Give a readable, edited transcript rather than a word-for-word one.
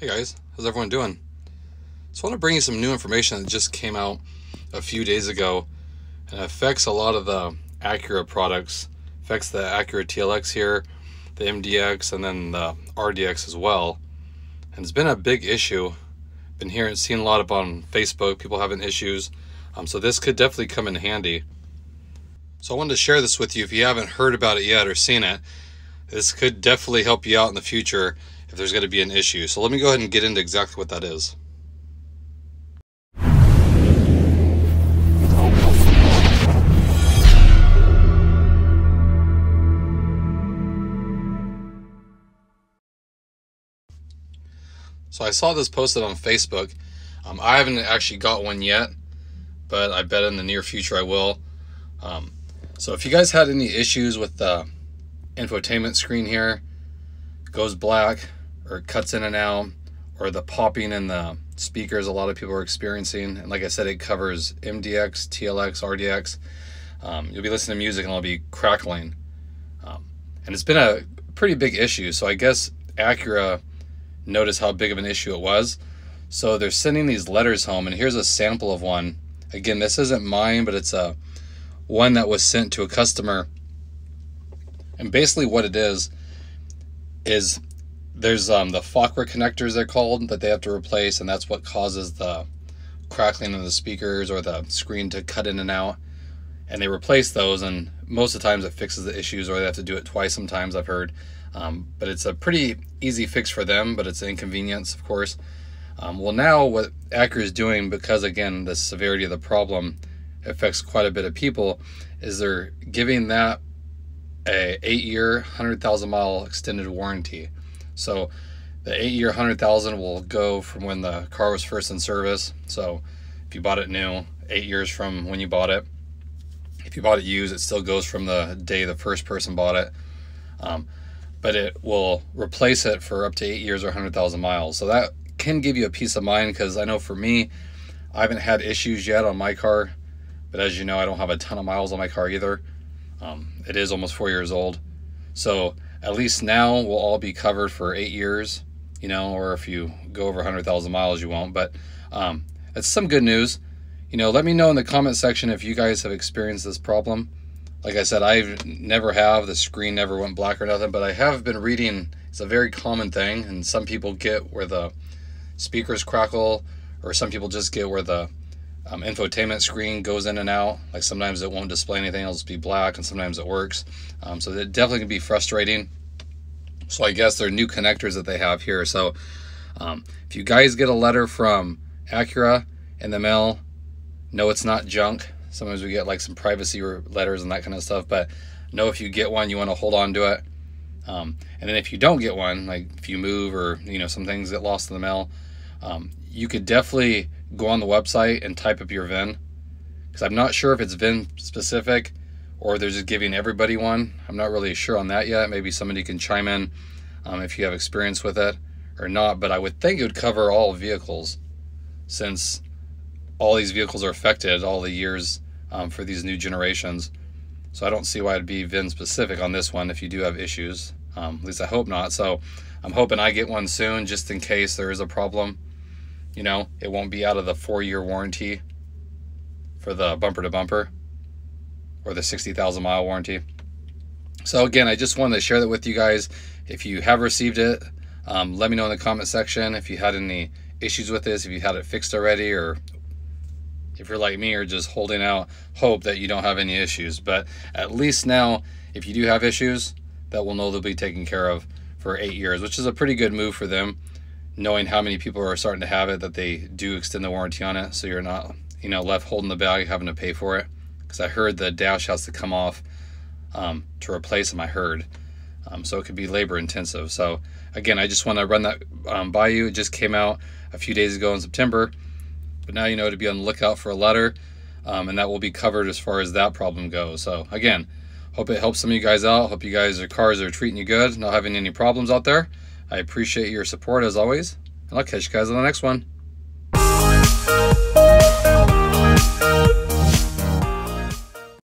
Hey guys, how's everyone doing? So I want to bring you some new information that just came out a few days ago and affects a lot of the Acura products. Affects the Acura TLX here, the MDX, and then the RDX as well. And it's been a big issue. Been seeing a lot up on Facebook, people having issues. So this could definitely come in handy. So I wanted to share this with you if you haven't heard about it yet or seen it. This could definitely help you out in the future if there's going to be an issue. So let me go ahead and get into exactly what that is. So I saw this posted on Facebook. I haven't actually got one yet, but I bet in the near future I will. So if you guys had any issues with the infotainment screen here, goes black or cuts in and out, or the popping in the speakers a lot of people are experiencing, and like I said, it covers MDX, TLX, RDX. You'll be listening to music and it'll be crackling. And it's been a pretty big issue, so I guess Acura noticed how big of an issue it was. So they're sending these letters home, and here's a sample of one. Again, this isn't mine, but it's a one that was sent to a customer. And basically what it is there's the Fakra connectors, they're called, that they have to replace, and that's what causes the crackling of the speakers or the screen to cut in and out. And they replace those, and most of the times it fixes the issues, or they have to do it twice sometimes, I've heard. But it's a pretty easy fix for them, but it's an inconvenience, of course. Well, now what Acura is doing, because again the severity of the problem affects quite a bit of people, is they're giving that a 8-year 100,000 mile extended warranty. So the 8-year 100,000 will go from when the car was first in service. So if you bought it new, 8 years from when you bought it. If you bought it used, it still goes from the day the first person bought it. But it will replace it for up to 8 years or 100,000 miles. So that can give you a peace of mind, because I know for me, I haven't had issues yet on my car, but as you know, I don't have a ton of miles on my car either. It is almost 4 years old. So at least now we'll all be covered for 8 years, you know, or if you go over 100,000 miles, you won't. But it's some good news. You know, let me know in the comment section if you guys have experienced this problem. Like I said, I never have. The screen never went black or nothing, but I have been reading it's a very common thing, and some people get where the speakers crackle, or some people just get where the infotainment screen goes in and out. Like sometimes it won't display anything, it'll just be black, and sometimes it works. So it definitely can be frustrating. So I guess there are new connectors that they have here. So if you guys get a letter from Acura in the mail, no, it's not junk. Sometimes we get like some privacy letters and that kind of stuff, but know if you get one, you want to hold on to it. And then if you don't get one, like if you move or, you know, some things get lost in the mail, you could definitely go on the website and type up your VIN, because I'm not sure if it's VIN specific or they're just giving everybody one. I'm not really sure on that yet. Maybe somebody can chime in if you have experience with it or not, but I would think it would cover all vehicles, since all these vehicles are affected all the years for these new generations. So I don't see why it'd be VIN specific on this one if you do have issues. At least I hope not. So I'm hoping I get one soon, just in case there is a problem. You know, it won't be out of the 4-year warranty for the bumper to bumper, or the 60,000 mile warranty. So again, I just wanted to share that with you guys. If you have received it, let me know in the comment section if you had any issues with this, if you had it fixed already, or if you're like me, or just holding out hope that you don't have any issues. But at least now, if you do have issues, that we'll know they'll be taken care of for 8 years, which is a pretty good move for them, knowing how many people are starting to have it, that they do extend the warranty on it, so you're not, you know, left holding the bag having to pay for it. Because I heard the dash has to come off to replace them, I heard. So it could be labor intensive. So again, I just want to run that by you. It just came out a few days ago in September, but now you know to be on the lookout for a letter, and that will be covered as far as that problem goes. So again, hope it helps some of you guys out. Hope you guys, your cars are treating you good, not having any problems out there. I appreciate your support as always, and I'll catch you guys on the next one.